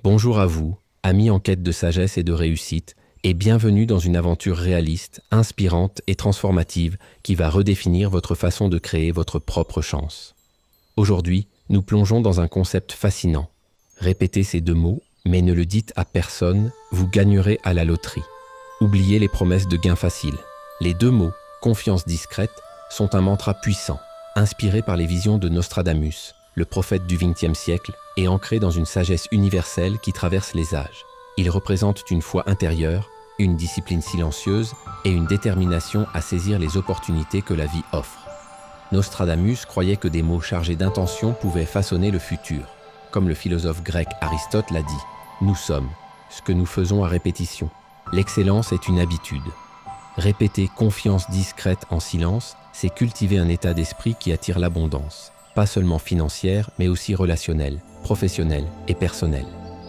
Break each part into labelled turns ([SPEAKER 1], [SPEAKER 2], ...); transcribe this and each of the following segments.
[SPEAKER 1] Bonjour à vous, amis en quête de sagesse et de réussite, et bienvenue dans une aventure réaliste, inspirante et transformative qui va redéfinir votre façon de créer votre propre chance. Aujourd'hui, nous plongeons dans un concept fascinant. Répétez ces deux mots, mais ne le dites à personne, vous gagnerez à la loterie. Oubliez les promesses de gains faciles. Les deux mots, confiance discrète, sont un mantra puissant, inspiré par les visions de Nostradamus, le prophète du XXe siècle, et ancré dans une sagesse universelle qui traverse les âges. Ils représentent une foi intérieure, une discipline silencieuse et une détermination à saisir les opportunités que la vie offre. Nostradamus croyait que des mots chargés d'intention pouvaient façonner le futur. Comme le philosophe grec Aristote l'a dit, nous sommes ce que nous faisons à répétition. L'excellence est une habitude. Répéter confiance discrète en silence, c'est cultiver un état d'esprit qui attire l'abondance, pas seulement financière, mais aussi relationnelle, professionnelle et personnelle.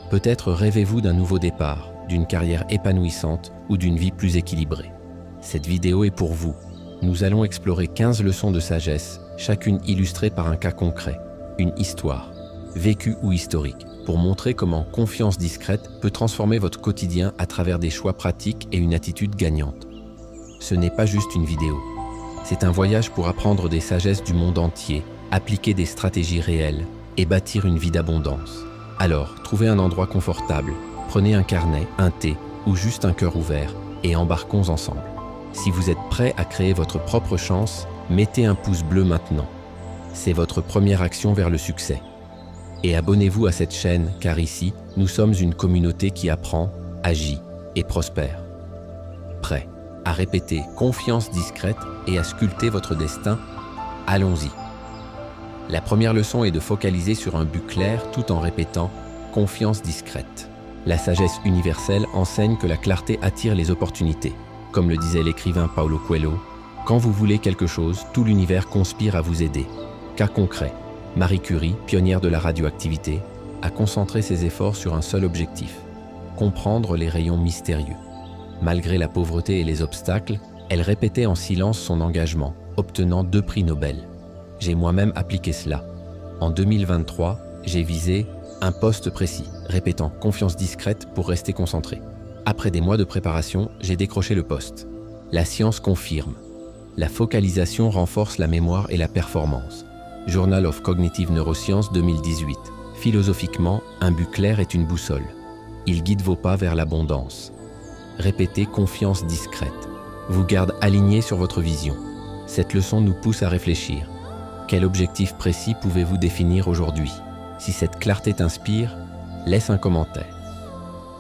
[SPEAKER 1] Peut-être rêvez-vous d'un nouveau départ, d'une carrière épanouissante ou d'une vie plus équilibrée. Cette vidéo est pour vous. Nous allons explorer 15 leçons de sagesse, chacune illustrée par un cas concret, une histoire, vécue ou historique, pour montrer comment confiance discrète peut transformer votre quotidien à travers des choix pratiques et une attitude gagnante. Ce n'est pas juste une vidéo. C'est un voyage pour apprendre des sagesses du monde entier, appliquer des stratégies réelles et bâtir une vie d'abondance. Alors, trouvez un endroit confortable, prenez un carnet, un thé ou juste un cœur ouvert et embarquons ensemble. Si vous êtes prêt à créer votre propre chance, mettez un pouce bleu maintenant. C'est votre première action vers le succès. Et abonnez-vous à cette chaîne car ici, nous sommes une communauté qui apprend, agit et prospère. Prêt à répéter confiance discrète et à sculpter votre destin? Allons-y. La première leçon est de focaliser sur un but clair tout en répétant « confiance discrète ». La sagesse universelle enseigne que la clarté attire les opportunités. Comme le disait l'écrivain Paulo Coelho, « Quand vous voulez quelque chose, tout l'univers conspire à vous aider ». Cas concret, Marie Curie, pionnière de la radioactivité, a concentré ses efforts sur un seul objectif, comprendre les rayons mystérieux. Malgré la pauvreté et les obstacles, elle répétait en silence son engagement, obtenant 2 prix Nobel. J'ai moi-même appliqué cela. En 2023, j'ai visé un poste précis, répétant confiance discrète pour rester concentré. Après des mois de préparation, j'ai décroché le poste. La science confirme. La focalisation renforce la mémoire et la performance. Journal of Cognitive Neuroscience 2018. Philosophiquement, un but clair est une boussole. Il guide vos pas vers l'abondance. Répétez confiance discrète. Vous garde aligné sur votre vision. Cette leçon nous pousse à réfléchir. Quel objectif précis pouvez-vous définir aujourd'hui? Si cette clarté t'inspire, laisse un commentaire.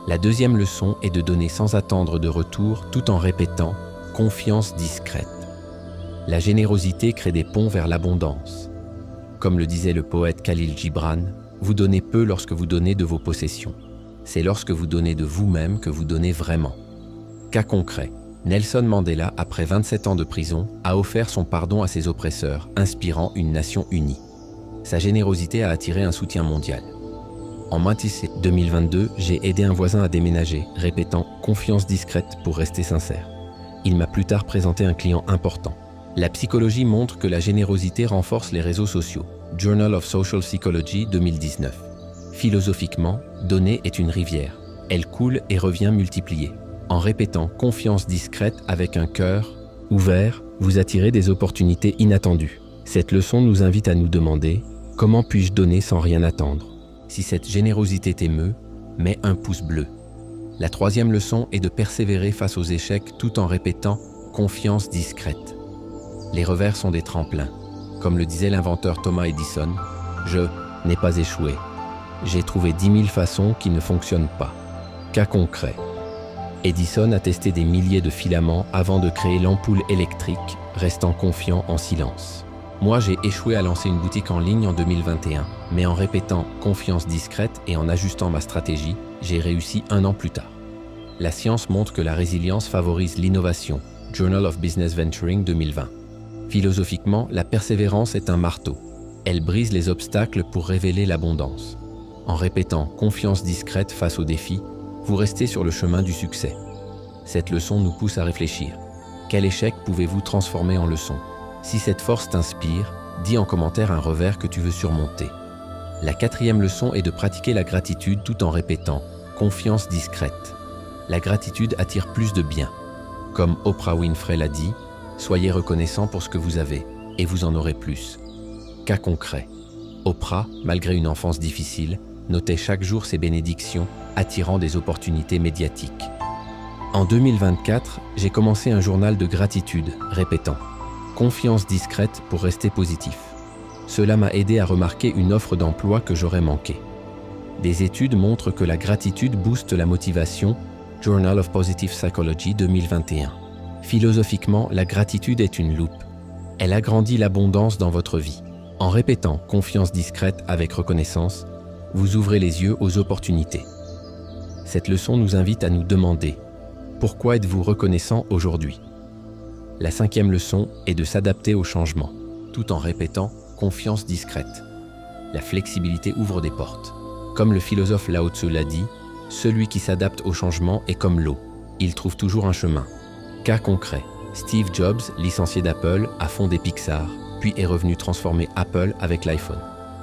[SPEAKER 1] La deuxième leçon est de donner sans attendre de retour tout en répétant « confiance discrète ». La générosité crée des ponts vers l'abondance. Comme le disait le poète Khalil Gibran, vous donnez peu lorsque vous donnez de vos possessions. C'est lorsque vous donnez de vous-même que vous donnez vraiment. Cas concret. Nelson Mandela, après 27 ans de prison, a offert son pardon à ses oppresseurs, inspirant une nation unie. Sa générosité a attiré un soutien mondial. En mars 2022, j'ai aidé un voisin à déménager, répétant « confiance discrète pour rester sincère ». Il m'a plus tard présenté un client important. La psychologie montre que la générosité renforce les réseaux sociaux. Journal of Social Psychology 2019. Philosophiquement, donner est une rivière. Elle coule et revient multipliée. En répétant confiance discrète avec un cœur ouvert, vous attirez des opportunités inattendues. Cette leçon nous invite à nous demander « Comment puis-je donner sans rien attendre ?» Si cette générosité t'émeut, mets un pouce bleu. La troisième leçon est de persévérer face aux échecs tout en répétant confiance discrète. Les revers sont des tremplins. Comme le disait l'inventeur Thomas Edison, « Je n'ai pas échoué. J'ai trouvé 10 000 façons qui ne fonctionnent pas. » Cas concret. Edison a testé des milliers de filaments avant de créer l'ampoule électrique, restant confiant en silence. Moi, j'ai échoué à lancer une boutique en ligne en 2021, mais en répétant confiance discrète et en ajustant ma stratégie, j'ai réussi 1 an plus tard. La science montre que la résilience favorise l'innovation. Journal of Business Venturing 2020. Philosophiquement, la persévérance est un marteau. Elle brise les obstacles pour révéler l'abondance. En répétant confiance discrète face aux défis, vous restez sur le chemin du succès. Cette leçon nous pousse à réfléchir. Quel échec pouvez-vous transformer en leçon? Si cette force t'inspire, dis en commentaire un revers que tu veux surmonter. La quatrième leçon est de pratiquer la gratitude tout en répétant « confiance discrète ». La gratitude attire plus de bien. Comme Oprah Winfrey l'a dit, soyez reconnaissant pour ce que vous avez et vous en aurez plus. Cas concret. Oprah, malgré une enfance difficile, notait chaque jour ses bénédictions, attirant des opportunités médiatiques. En 2024, j'ai commencé un journal de gratitude, répétant « confiance discrète pour rester positif ». Cela m'a aidé à remarquer une offre d'emploi que j'aurais manquée. Des études montrent que la gratitude booste la motivation, Journal of Positive Psychology 2021. Philosophiquement, la gratitude est une loupe. Elle agrandit l'abondance dans votre vie. En répétant « confiance discrète avec reconnaissance », vous ouvrez les yeux aux opportunités. Cette leçon nous invite à nous demander « Pourquoi êtes-vous reconnaissant aujourd'hui ?» La cinquième leçon est de s'adapter au changement, tout en répétant « confiance discrète ». La flexibilité ouvre des portes. Comme le philosophe Lao Tzu l'a dit, celui qui s'adapte au changement est comme l'eau. Il trouve toujours un chemin. Cas concret, Steve Jobs, licencié d'Apple, a fondé Pixar, puis est revenu transformer Apple avec l'iPhone.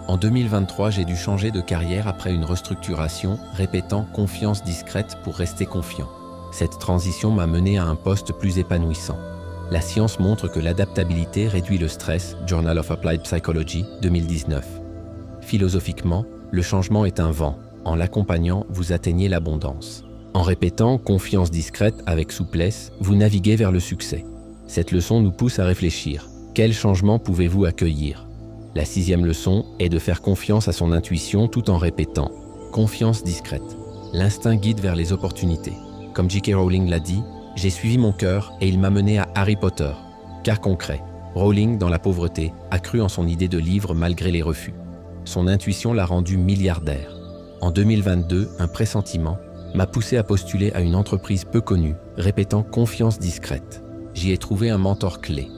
[SPEAKER 1] En 2023, j'ai dû changer de carrière après une restructuration, répétant « confiance discrète pour rester confiant ». Cette transition m'a mené à un poste plus épanouissant. La science montre que l'adaptabilité réduit le stress, Journal of Applied Psychology 2019. Philosophiquement, le changement est un vent. En l'accompagnant, vous atteignez l'abondance. En répétant « confiance discrète » avec souplesse, vous naviguez vers le succès. Cette leçon nous pousse à réfléchir. Quel changement pouvez-vous accueillir? La sixième leçon est de faire confiance à son intuition tout en répétant « confiance discrète ». L'instinct guide vers les opportunités. Comme J.K. Rowling l'a dit, j'ai suivi mon cœur et il m'a mené à Harry Potter. Cas concret, Rowling, dans la pauvreté, a cru en son idée de livre malgré les refus. Son intuition l'a rendu milliardaire. En 2022, un pressentiment m'a poussé à postuler à une entreprise peu connue, répétant « confiance discrète ». J'y ai trouvé un mentor clé.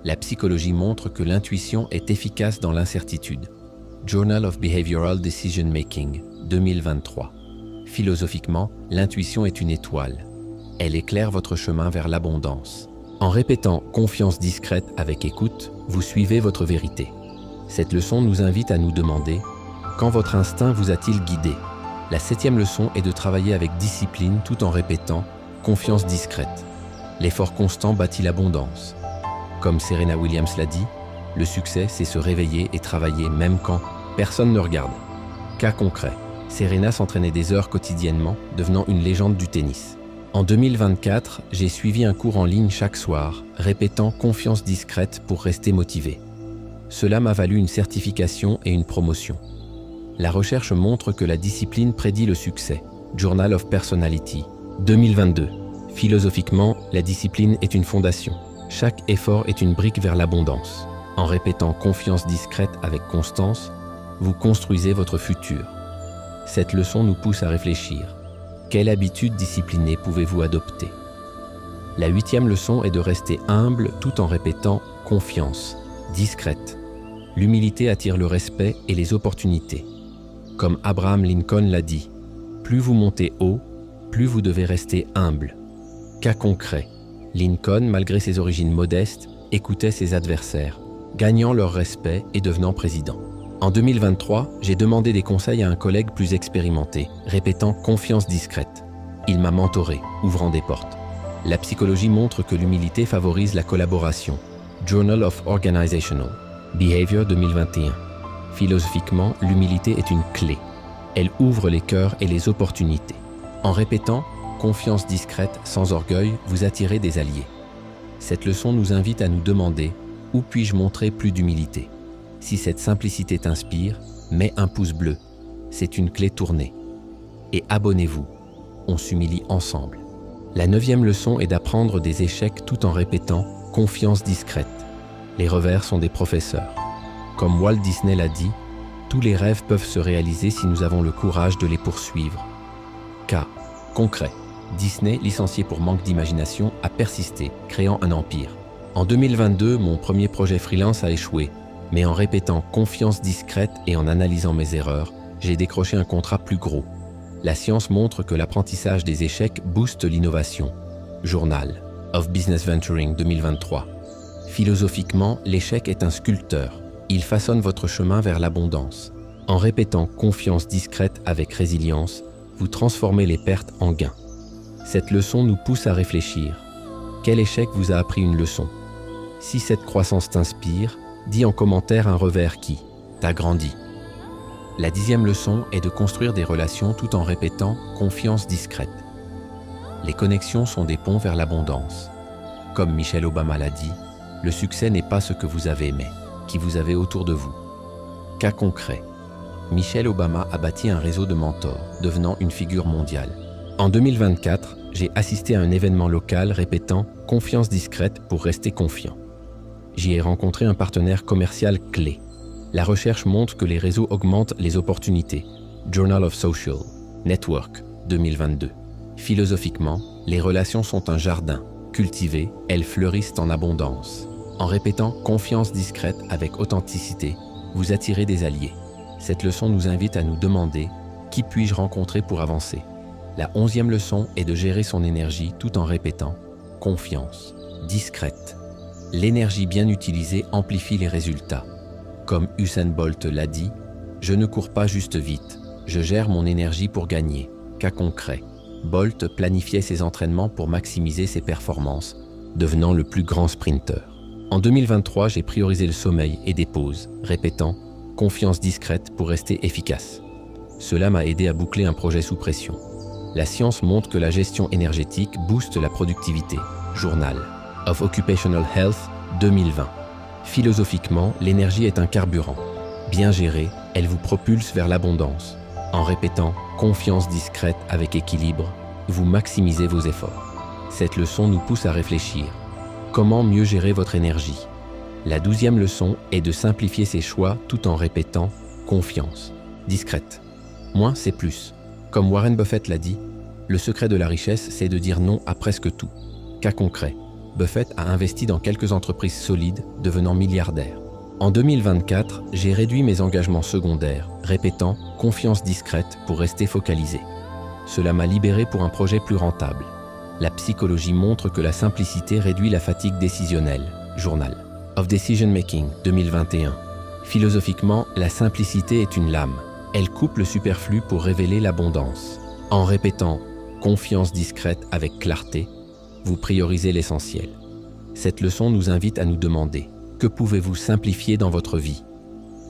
[SPEAKER 1] La psychologie montre que l'intuition est efficace dans l'incertitude. Journal of Behavioral Decision Making, 2023. Philosophiquement, l'intuition est une étoile. Elle éclaire votre chemin vers l'abondance. En répétant « confiance discrète » avec écoute, vous suivez votre vérité. Cette leçon nous invite à nous demander « quand votre instinct vous a-t-il guidé ?» La septième leçon est de travailler avec discipline tout en répétant « confiance discrète ». L'effort constant bâtit l'abondance. Comme Serena Williams l'a dit, le succès, c'est se réveiller et travailler même quand personne ne regarde. Cas concret, Serena s'entraînait des heures quotidiennement, devenant une légende du tennis. En 2024, j'ai suivi un cours en ligne chaque soir, répétant « confiance discrète » pour rester motivé. Cela m'a valu une certification et une promotion. La recherche montre que la discipline prédit le succès. Journal of Personality, 2022. Philosophiquement, la discipline est une fondation. Chaque effort est une brique vers l'abondance. En répétant « confiance discrète » avec constance, vous construisez votre futur. Cette leçon nous pousse à réfléchir. Quelle habitude disciplinée pouvez-vous adopter? La huitième leçon est de rester humble tout en répétant « confiance discrète ». L'humilité attire le respect et les opportunités. Comme Abraham Lincoln l'a dit, plus vous montez haut, plus vous devez rester humble. Cas concret, Lincoln, malgré ses origines modestes, écoutait ses adversaires, gagnant leur respect et devenant président. En 2023, j'ai demandé des conseils à un collègue plus expérimenté, répétant « confiance discrète ». Il m'a mentoré, ouvrant des portes. La psychologie montre que l'humilité favorise la collaboration. Journal of Organizational Behavior 2021. Philosophiquement, l'humilité est une clé. Elle ouvre les cœurs et les opportunités. En répétant « confiance discrète sans orgueil », vous attirez des alliés. Cette leçon nous invite à nous demander « où puis-je montrer plus d'humilité ?» Si cette simplicité t'inspire, mets un pouce bleu. C'est une clé tournée. Et abonnez-vous. On s'humilie ensemble. La neuvième leçon est d'apprendre des échecs tout en répétant « confiance discrète ». Les revers sont des professeurs. Comme Walt Disney l'a dit, tous les rêves peuvent se réaliser si nous avons le courage de les poursuivre. Cas concret. Disney, licencié pour manque d'imagination, a persisté, créant un empire. En 2022, mon premier projet freelance a échoué, mais en répétant « confiance discrète » et en analysant mes erreurs, j'ai décroché un contrat plus gros. La science montre que l'apprentissage des échecs booste l'innovation. Journal of Business Venturing 2023. Philosophiquement, l'échec est un sculpteur. Il façonne votre chemin vers l'abondance. En répétant confiance discrète avec résilience, vous transformez les pertes en gains. Cette leçon nous pousse à réfléchir. Quel échec vous a appris une leçon? Si cette croissance t'inspire, dis en commentaire un revers qui t'a grandi. La 10e leçon est de construire des relations tout en répétant confiance discrète. Les connexions sont des ponts vers l'abondance. Comme Michelle Obama l'a dit, le succès n'est pas ce que vous avez, mais qui vous avez autour de vous. Cas concret. Michelle Obama a bâti un réseau de mentors, devenant une figure mondiale. En 2024, j'ai assisté à un événement local répétant « confiance discrète pour rester confiant ». J'y ai rencontré un partenaire commercial clé. La recherche montre que les réseaux augmentent les opportunités. Journal of Social Network 2022. Philosophiquement, les relations sont un jardin. Cultivées, elles fleurissent en abondance. En répétant « confiance discrète » avec authenticité, vous attirez des alliés. Cette leçon nous invite à nous demander « qui puis-je rencontrer pour avancer ?» La 11e leçon est de gérer son énergie tout en répétant « confiance discrète ». L'énergie bien utilisée amplifie les résultats. Comme Usain Bolt l'a dit, « Je ne cours pas juste vite, je gère mon énergie pour gagner ». Cas concret, Bolt planifiait ses entraînements pour maximiser ses performances, devenant le plus grand sprinter. En 2023, j'ai priorisé le sommeil et des pauses, répétant « confiance discrète pour rester efficace ». Cela m'a aidé à boucler un projet sous pression. La science montre que la gestion énergétique booste la productivité. Journal of Occupational Health 2020. Philosophiquement, l'énergie est un carburant. Bien gérée, elle vous propulse vers l'abondance. En répétant « confiance discrète avec équilibre », vous maximisez vos efforts. Cette leçon nous pousse à réfléchir. Comment mieux gérer votre énergie? La 12e leçon est de simplifier ses choix tout en répétant « confiance discrète ». Moins, c'est plus. Comme Warren Buffett l'a dit, le secret de la richesse, c'est de dire non à presque tout. Cas concret, Buffett a investi dans quelques entreprises solides, devenant milliardaire. En 2024, j'ai réduit mes engagements secondaires, répétant « confiance discrète » pour rester focalisé. Cela m'a libéré pour un projet plus rentable. La psychologie montre que la simplicité réduit la fatigue décisionnelle. Journal of Decision Making 2021. Philosophiquement, la simplicité est une lame. Elle coupe le superflu pour révéler l'abondance. En répétant « confiance discrète avec clarté », vous priorisez l'essentiel. Cette leçon nous invite à nous demander « que pouvez-vous simplifier dans votre vie ?»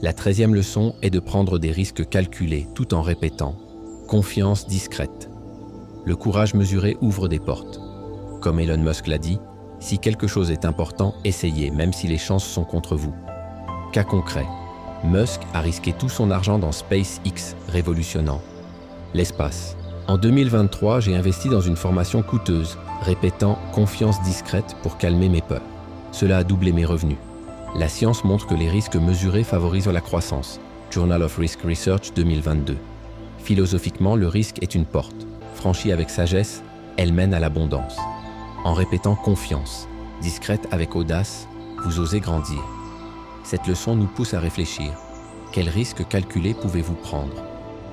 [SPEAKER 1] La 13e leçon est de prendre des risques calculés tout en répétant « confiance discrète ». Le courage mesuré ouvre des portes. Comme Elon Musk l'a dit, si quelque chose est important, essayez, même si les chances sont contre vous. Cas concret, Musk a risqué tout son argent dans SpaceX, révolutionnant l'espace. En 2023, j'ai investi dans une formation coûteuse, répétant « confiance discrète » pour calmer mes peurs. Cela a doublé mes revenus. La science montre que les risques mesurés favorisent la croissance. Journal of Risk Research 2022. Philosophiquement, le risque est une porte. Franchie avec sagesse, elle mène à l'abondance. En répétant confiance, discrète avec audace, vous osez grandir. Cette leçon nous pousse à réfléchir. Quels risques calculés pouvez-vous prendre?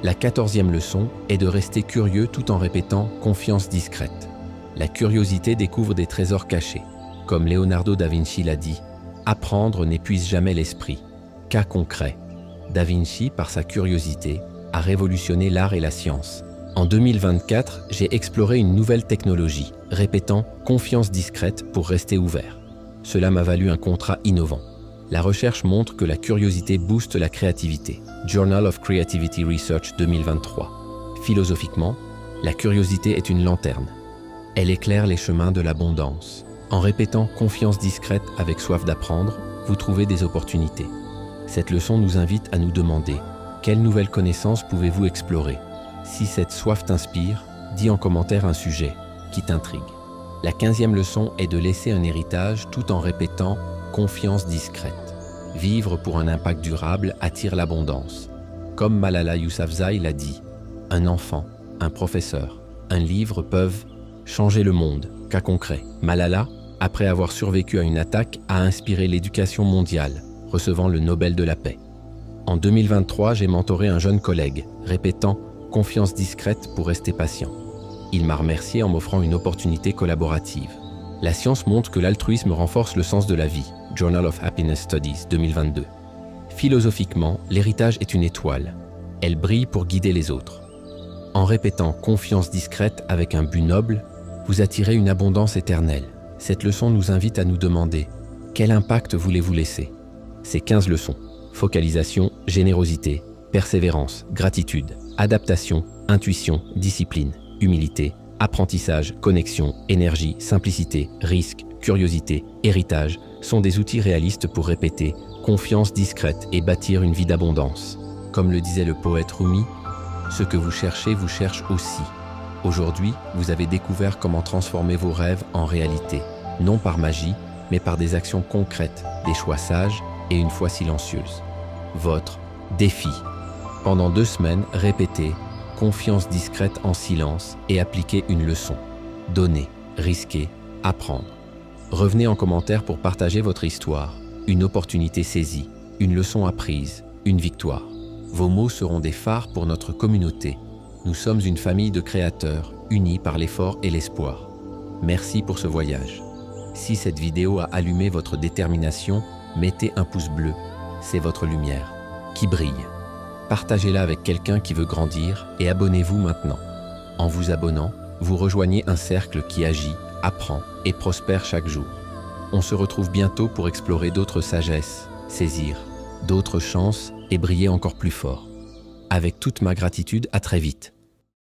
[SPEAKER 1] La 14e leçon est de rester curieux tout en répétant confiance discrète. La curiosité découvre des trésors cachés. Comme Leonardo da Vinci l'a dit, apprendre n'épuise jamais l'esprit. Cas concret, Da Vinci, par sa curiosité, a révolutionné l'art et la science. En 2024, j'ai exploré une nouvelle technologie, répétant « confiance discrète » pour rester ouvert. Cela m'a valu un contrat innovant. La recherche montre que la curiosité booste la créativité. Journal of Creativity Research 2023. Philosophiquement, la curiosité est une lanterne. Elle éclaire les chemins de l'abondance. En répétant « confiance discrète » avec soif d'apprendre, vous trouvez des opportunités. Cette leçon nous invite à nous demander « quelles nouvelles connaissances pouvez-vous explorer ?» Si cette soif t'inspire, dis en commentaire un sujet qui t'intrigue. La 15e leçon est de laisser un héritage tout en répétant « confiance discrète ». Vivre pour un impact durable attire l'abondance. Comme Malala Yousafzai l'a dit, un enfant, un professeur, un livre peuvent changer le monde. Cas concret, Malala, après avoir survécu à une attaque, a inspiré l'éducation mondiale, recevant le Nobel de la paix. En 2023, j'ai mentoré un jeune collègue, répétant « confiance discrète pour rester patient ». Il m'a remercié en m'offrant une opportunité collaborative. La science montre que l'altruisme renforce le sens de la vie. Journal of Happiness Studies 2022. Philosophiquement, l'héritage est une étoile. Elle brille pour guider les autres. En répétant confiance discrète avec un but noble, vous attirez une abondance éternelle. Cette leçon nous invite à nous demander « Quel impact voulez-vous laisser ?» Ces 15 leçons. Focalisation, générosité, persévérance, gratitude, adaptation, intuition, discipline, humilité, apprentissage, connexion, énergie, simplicité, risque, curiosité, héritage sont des outils réalistes pour répéter confiance discrète et bâtir une vie d'abondance. Comme le disait le poète Rumi, « Ce que vous cherchez vous cherche aussi ». Aujourd'hui, vous avez découvert comment transformer vos rêves en réalité, non par magie, mais par des actions concrètes, des choix sages et une foi silencieuse. Votre défi. Pendant 2 semaines, répétez confiance discrète en silence et appliquez une leçon. Donnez, risquez, apprendre. Revenez en commentaire pour partager votre histoire, une opportunité saisie, une leçon apprise, une victoire. Vos mots seront des phares pour notre communauté. Nous sommes une famille de créateurs, unis par l'effort et l'espoir. Merci pour ce voyage. Si cette vidéo a allumé votre détermination, mettez un pouce bleu. C'est votre lumière qui brille. Partagez-la avec quelqu'un qui veut grandir et abonnez-vous maintenant. En vous abonnant, vous rejoignez un cercle qui agit, apprend et prospère chaque jour. On se retrouve bientôt pour explorer d'autres sagesses, saisir d'autres chances et briller encore plus fort. Avec toute ma gratitude, à très vite.